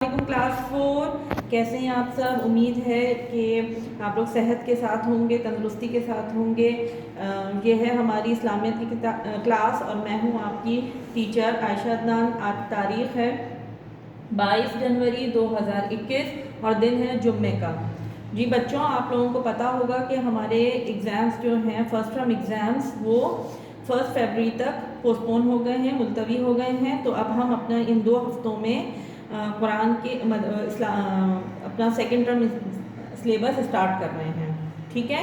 Class 4 कैसे हैं आप सब। उम्मीद है कि आप लोग सेहत के साथ होंगे, तंदुरुस्ती के साथ होंगे। ये है हमारी इस्लामियत की क्लास और मैं हूं आपकी टीचर आयशा अदनान। आज तारीख़ है 22 जनवरी 2021 और दिन है जुम्मे का। जी बच्चों, आप लोगों को पता होगा कि हमारे एग्ज़ाम्स जो हैं फर्स्ट टर्म एग्ज़ाम्स वो 1 फरवरी तक पोस्टपोन हो गए हैं, मुलतवी हो गए हैं। तो अब हम अपना इन 2 हफ्तों में कुरान के अपना सेकंड टर्म सिलेबस स्टार्ट कर रहे हैं। ठीक है,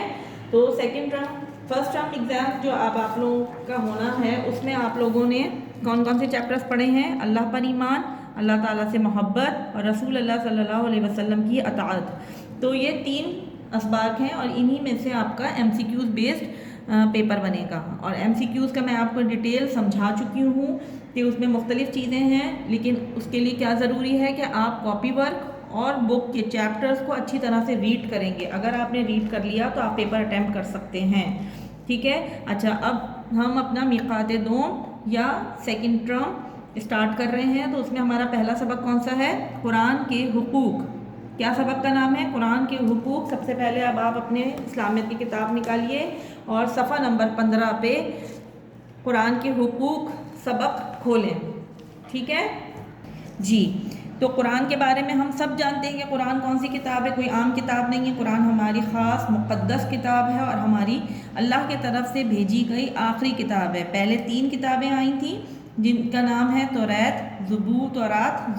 तो फर्स्ट टर्म एग्ज़ाम जो अब आप लोगों का होना है उसमें आप लोगों ने कौन कौन से चैप्टर्स पढ़े हैं? अल्लाह पर ईमान, अल्लाह ताला से मोहब्बत और रसूल अल्लाह सल्लल्लाहु अलैहि वसल्लम की अताअत। तो ये 3 असबाक हैं और इन्हीं में से आपका MCQs बेस्ड पेपर बनेगा। और MCQs का मैं आपको डिटेल समझा चुकी हूँ कि उसमें मुख्तलिफ़ चीज़ें हैं, लेकिन उसके लिए क्या ज़रूरी है कि आप कॉपी वर्क और बुक के चैप्टर्स को अच्छी तरह से रीड करेंगे। अगर आपने रीड कर लिया तो आप पेपर अटैम्प्ट कर सकते हैं। ठीक है, अच्छा अब हम अपना मिक़ात दोम या सेकंड टर्म स्टार्ट कर रहे हैं। तो उसमें हमारा पहला सबक कौन सा है? कुरान के हुकूक। क्या सबक का नाम है? कुरान के हुकूक। सबसे पहले अब आप अपने इस्लामियत की किताब निकालिए और सफ़ा नंबर 15 पे कुरान के हुकूक सबक खोलें। ठीक है जी। तो कुरान के बारे में हम सब जानते हैं कि कुरान कौन सी किताब है, कोई आम किताब नहीं है। कुरान हमारी ख़ास मुक़द्दस किताब है और हमारी अल्लाह की तरफ से भेजी गई आखिरी किताब है। पहले 3 किताबें आई थी जिनका नाम है तौरात,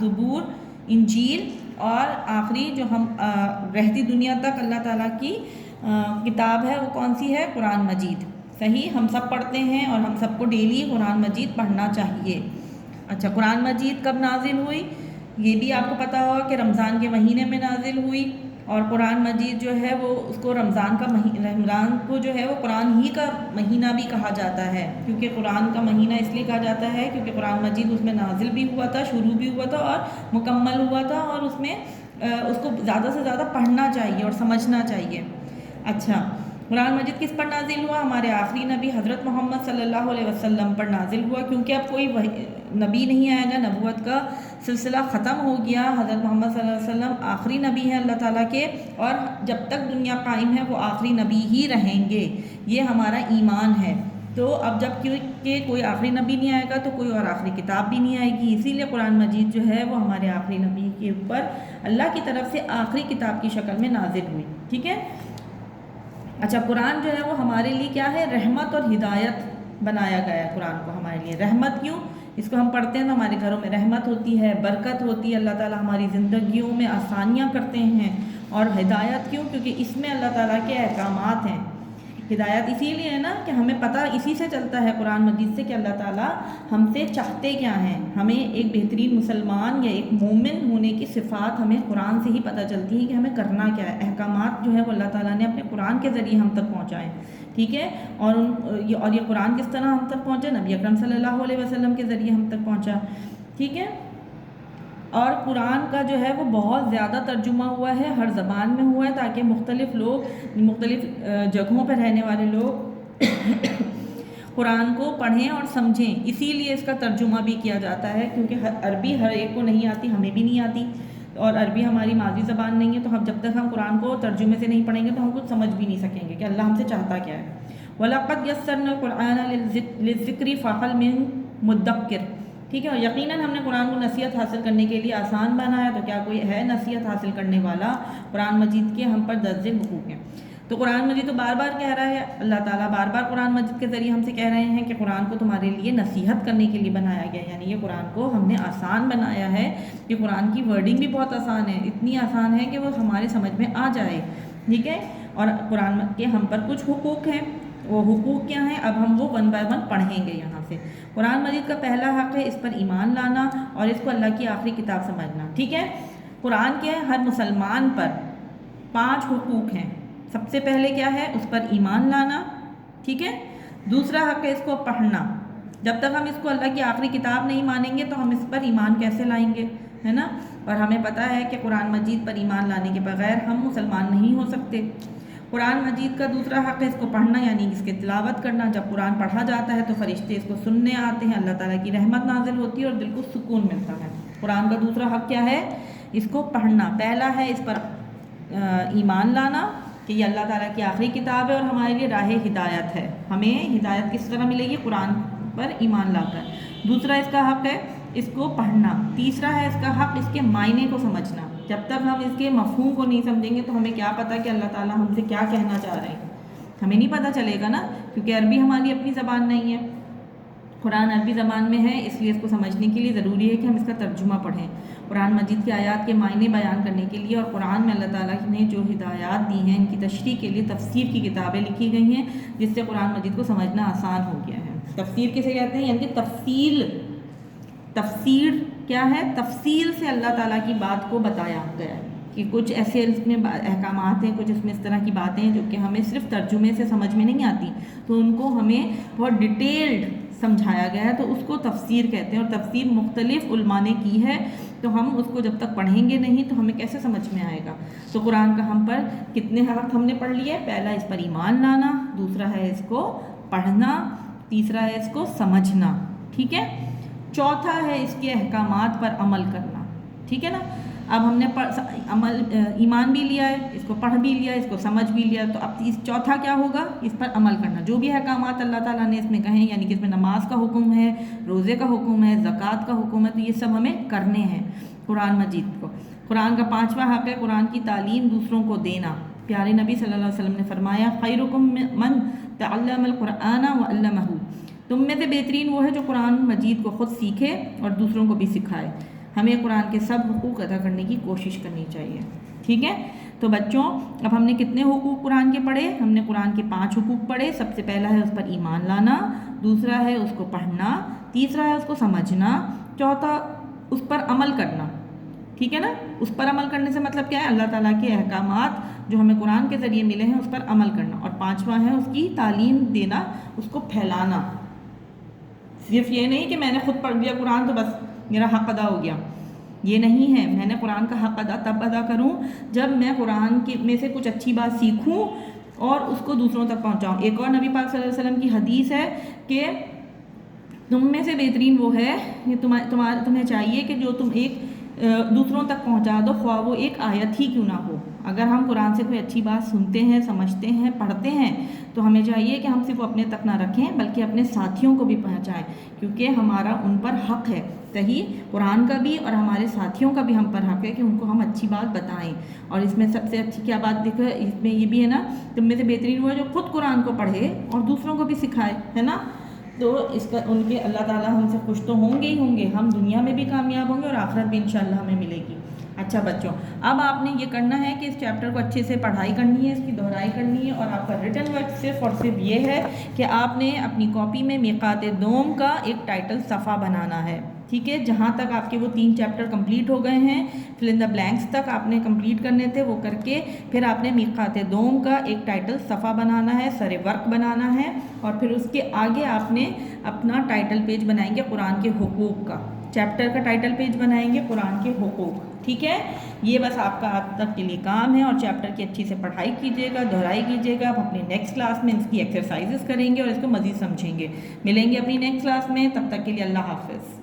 ज़बूर, इंजील और आखिरी जो हम रहती दुनिया तक अल्लाह ताला की किताब है वो कौन सी है? कुरान मजीद। सही, हम सब पढ़ते हैं और हम सबको डेली कुरान मजीद पढ़ना चाहिए। अच्छा, कुरान मजीद कब नाजिल हुई? ये भी आपको पता होगा कि रमज़ान के महीने में नाजिल हुई। और कुरान मजीद जो है वो उसको रमज़ान को जो है वो कुरान ही का महीना भी कहा जाता है, क्योंकि कुरान का महीना इसलिए कहा जाता है क्योंकि कुरान मजीद उसमें नाजिल भी हुआ था, शुरू भी हुआ था और मुकम्मल हुआ था, और उसमें उसको ज़्यादा से ज़्यादा पढ़ना चाहिए और समझना चाहिए। अच्छा, कुरान मजीद किस पर नाजिल हुआ? हमारे आखिरी नबी हज़रत मोहम्मद सल्लल्लाहु अलैहि वसल्लम पर नाजिल हुआ, क्योंकि अब कोई नबी नहीं आएगा, नबूवत का सिलसिला ख़त्म हो गया। हज़रत मोहम्मद सल्लल्लाहु अलैहि वसल्लम आखिरी नबी हैं अल्लाह ताला के, और जब तक दुनिया कायम है वो आखिरी नबी ही रहेंगे। ये हमारा ईमान है। तो अब जब कि कोई आखिरी नबी नहीं आएगा तो कोई और आखिरी किताब भी नहीं आएगी, इसीलिए कुरान मजीद जो है वो हमारे आखिरी नबी के ऊपर अल्लाह की तरफ से आखिरी किताब की शक्ल में नाजिल हुई। ठीक है, अच्छा, कुरान जो है वो हमारे लिए क्या है? रहमत और हिदायत बनाया गया है कुरान को हमारे लिए। रहमत क्यों? इसको हम पढ़ते हैं तो हमारे घरों में रहमत होती है, बरकत होती है, अल्लाह ताला हमारी ज़िंदगियों में आसानियाँ करते हैं। और हिदायत क्यों? क्योंकि इसमें अल्लाह ताला के अहकामात हैं। हिदायत इसीलिए है ना कि हमें पता इसी से चलता है कुरान मजीद से कि अल्लाह ताला हमसे चाहते क्या हैं। हमें एक बेहतरीन मुसलमान या एक मोमिन होने की सिफ़ात हमें कुरान से ही पता चलती है कि हमें करना क्या है। अहकामात जो है वो अल्लाह ताला ने अपने कुरान के ज़रिए हम तक पहुँचाएँ। ठीक है, और ये कुरान किस तरह हम तक पहुँचा? नबी अकरम सल्लल्लाहु अलैहि वसल्लम के ज़रिए हम तक पहुँचा। ठीक है, और कुरान का जो है वो बहुत ज़्यादा तर्जुमा हुआ है, हर ज़बान में हुआ है, ताकि मुख्तलिफ़ लोग मुख्तलिफ़ जगहों पर रहने वाले लोग कुरान को पढ़ें और समझें। इसीलिए इसका तर्जुमा भी किया जाता है, क्योंकि अरबी हर एक को नहीं आती, हमें भी नहीं आती, और अरबी हमारी मादी ज़बान नहीं है। तो हम जब तक हम कुरान को तर्जुमे से नहीं पढ़ेंगे तो हम कुछ समझ भी नहीं सकेंगे कि अल्लाह हमसे चाहता क्या है। वलक़द यस्सरनल क़ुरआन लिज़्ज़िक्रि फ़हल मिन मुद्दक्किर। ठीक है, और यकीनन हमने कुरान को नसीहत हासिल करने के लिए आसान बनाया। तो क्या कोई है नसीहत हासिल करने वाला? कुरान मजीद के हम पर दर्जे हुकूक हैं। तो कुरान मजीद तो बार बार कह रहा है, अल्लाह ताला बार बार कुरान मजीद के ज़रिए हमसे कह रहे हैं कि कुरान को तुम्हारे लिए नसीहत करने के लिए बनाया गया है। यानी ये कुरान को हमने आसान बनाया है। ये कुरान की वर्डिंग भी बहुत आसान है, इतनी आसान है कि वो हमारे समझ में आ जाए। ठीक है, और कुरान के हम पर कुछ हुकूक हैं। वो हुकूक क्या हैं? अब हम वो 1 बाय 1 पढ़ेंगे यहाँ से। कुरान मजीद का पहला हक़ है इस पर ईमान लाना और इसको अल्लाह की आखिरी किताब समझना। ठीक है, कुरान के हर मुसलमान पर 5 हुकूक हैं। सबसे पहले क्या है? उस पर ईमान लाना। ठीक है, दूसरा हक़ है इसको पढ़ना। जब तक हम इसको अल्लाह की आखिरी किताब नहीं मानेंगे तो हम इस पर ईमान कैसे लाएंगे, है ना। और हमें पता है कि कुरान मजीद पर ईमान लाने के बग़ैर हम मुसलमान नहीं हो सकते। कुरान मजीद का दूसरा हक़ है इसको पढ़ना, यानी इसकी तिलावत करना। जब कुरान पढ़ा जाता है तो फ़रिश्ते इसको सुनने आते हैं, अल्लाह ताला की रहमत नाजिल होती है और दिल को सुकून मिलता है। कुरान का दूसरा हक़ क्या है? اس کو پڑھنا. پہلا ہے اس پر ایمان لانا کہ یہ اللہ تعالیٰ کی آخری کتاب ہے اور ہمارے لیے راہ ہدایت ہے. ہمیں ہدایت کس طرح ملے گی؟ قرآن پر ایمان لا کر. دوسرا اس کا حق ہے اس کو پڑھنا. تیسرا ہے اس کا حق اس کے معنی کو سمجھنا. جب تک ہم اس کے مفہوم کو نہیں سمجھیں گے تو ہمیں کیا پتہ کہ اللہ تعالیٰ ہم سے کیا کہنا چاہ رہے ہیں؟ ہمیں نہیں پتہ چلے گا نا، کیونکہ عربی ہماری اپنی زبان نہیں ہے. قرآن عربی زبان میں ہے، اس لیے اس کو سمجھنے کے لیے ضروری ہے کہ ہم اس کا ترجمہ پڑھیں. قرآن مجید کی آیات کے معنی بیان کرنے کے لیے اور قرآن میں اللہ تعالیٰ نے جو ہدایات دی ہیں ان کی تشریح کے لیے تفسیر کی کتابیں لکھی گئی ہیں، جس سے قرآن مجید کو سمجھنا آسان ہو گیا ہے. تفسیر کسے کہتے ہیں؟ یعنی کہ تفسیر کیا ہے؟ تفصیل سے اللہ تعالیٰ کی بات کو بتایا گیا ہے کہ کچھ ایسے اس میں احکامات ہیں، کچھ اس میں اس طرح کی باتیں ہیں جو کہ ہمیں صرف ترجمے سے سمجھ میں نہیں آتی، تو ان کو ہمیں بہت ڈیٹیلڈ سمجھایا گیا ہے، تو اس کو تفسیر کہتے ہیں. اور تفسیر مختلف علماء نے کی ہے، تو ہم اس کو جب تک پڑھیں گے نہیں تو ہمیں کیسے سمجھ میں آئے گا؟ تو قرآن کا ہم پر کتنے حق ہم نے پڑھ لیے؟ پہلا اس پر ایمان لانا، دوسرا ہے اس کو پڑھنا، تیسرا ہے اس کو سمجھنا. ٹھیک ہے. چوتھا ہے اس کے احکامات پر عمل کرنا. ٹھیک ہے نا. اب ہم نے ایمان بھی لیا ہے، اس کو پڑھ بھی لیا، اس کو سمجھ بھی لیا، تو اب چوتھا کیا ہوگا؟ اس پر عمل کرنا. جو بھی احکامات اللہ تعالیٰ نے اس میں کہیں، یعنی کہ اس میں نماز کا حکم ہے، روزے کا حکم ہے، زکوٰۃ کا حکم ہے، تو یہ سب ہمیں کرنے ہیں قرآن مجید کو. قرآن کا پانچواں حق ہے قرآن کی تعلیم دوسروں کو دینا. پیارے نبی صلی اللہ علیہ وسلم نے فرمایا خیرکم من تعلم القرآن وعلمہ، تم میں سے بہترین وہ ہے جو قرآن مجید کو خود سیکھے اور دوسروں کو بھی سکھائے. ہمیں قرآن کے سب حقوق ادا کرنے کی کوشش کرنی چاہیے. ٹھیک ہے. تو بچوں اب ہم نے کتنے حقوق قرآن کے پڑھے؟ ہم نے قرآن کے 5 حقوق پڑھے. سب سے پہلا ہے اس پر ایمان لانا، دوسرا ہے اس کو پڑھنا، تیسرا ہے اس کو سمجھنا، چوتھا اس پر عمل کرنا. ٹھیک ہے نا. اس پر عمل کرنے سے مطلب کیا ہے؟ اللہ تعالیٰ کے احکامات جو ہمیں قرآن کے ذریعے ملے ہیں اس پر عمل کرنا. اور پانچواں ہے اس کی تعلیم دینا، اس کو پھیلانا. صرف یہ نہیں کہ میں نے خود پڑھ لیا قرآن تو بس میرا حق ادا ہو گیا، یہ نہیں ہے. میں نے قرآن کا حق تب ادا کروں جب میں قرآن کے میں سے کچھ اچھی بات سیکھوں اور اس کو دوسروں تک پہنچاؤں. ایک اور نبی پاک صلی اللہ علیہ وسلم کی حدیث ہے کہ تم میں سے بہترین وہ ہے کہ تمہیں چاہیے کہ جو تم ایک دوسروں تک پہنچا دو، خواہ وہ ایک آیت ہی کیوں نہ ہو. اگر ہم قرآن سے کوئی اچھی بات سنتے ہیں، سمجھتے ہیں، پڑھتے ہیں تو ہمیں چاہیے کہ ہم صرف اپنے تک نہ رکھیں بلکہ اپنے ساتھیوں کو بھی پہنچائیں، کیونکہ ہمارا ان پر حق ہے. صحیح قرآن کا بھی اور ہمارے ساتھیوں کا بھی ہم پر حق ہے کہ ان کو ہم اچھی بات بتائیں. اور اس میں سب سے اچھی کیا بات دیکھو، اس میں یہ بھی ہے نا، تم میں سے بہترین وہ ہے جو خود قرآن کو پڑھے اور دوسروں کو بھی سکھائے، ہے نا. تو اس کا ان کے اللہ تعالیٰ ہم سے خوش تو ہوں گے ہی ہوں گے، ہم دنیا میں بھی کامیاب ہوں گے اور آخرت بھی انشاءاللہ ہمیں ملے گی. اچھا بچوں، اب آپ نے یہ کرنا ہے کہ اس چیپٹر کو اچھے سے پڑھائی کرنی ہے، اس کی دہرائی کرنی ہے، اور آپ کا ریٹن ورک صرف اور صرف یہ ہے کہ آپ نے اپنی کاپی میں میقات دوم کا ایک ٹائٹل صفحہ بنانا ہے. ٹھیک ہے. جہاں تک آپ کے وہ 3 چیپٹر کمپلیٹ ہو گئے ہیں، فل ان دا بلینکس تک آپ نے کمپلیٹ کرنے تھے، وہ کر کے پھر آپ نے میقات دوم کا ایک ٹائٹل صفحہ بنانا ہے، سر ورک بنانا ہے، اور پھر اس کے آگے آپ نے اپنا ٹائٹل پیج بنائیں گے قرآن کے حقوق کا. چیپٹر کا ٹائٹل پیج بنائیں گے قرآن کے حقوق. ٹھیک ہے. یہ بس آپ کا آج تک کے لیے کام ہے، اور چیپٹر کی اچھی سے پڑھائی کیجیے گا، دہرائی کیجیے گا. آپ اپنی نیکسٹ کلاس میں اس کی ایکسرسائزز کریں گے اور اس کو مزید سمجھیں گے. ملیں گے اپنی نیکسٹ کلاس میں. تب تک کے لیے اللہ حافظ.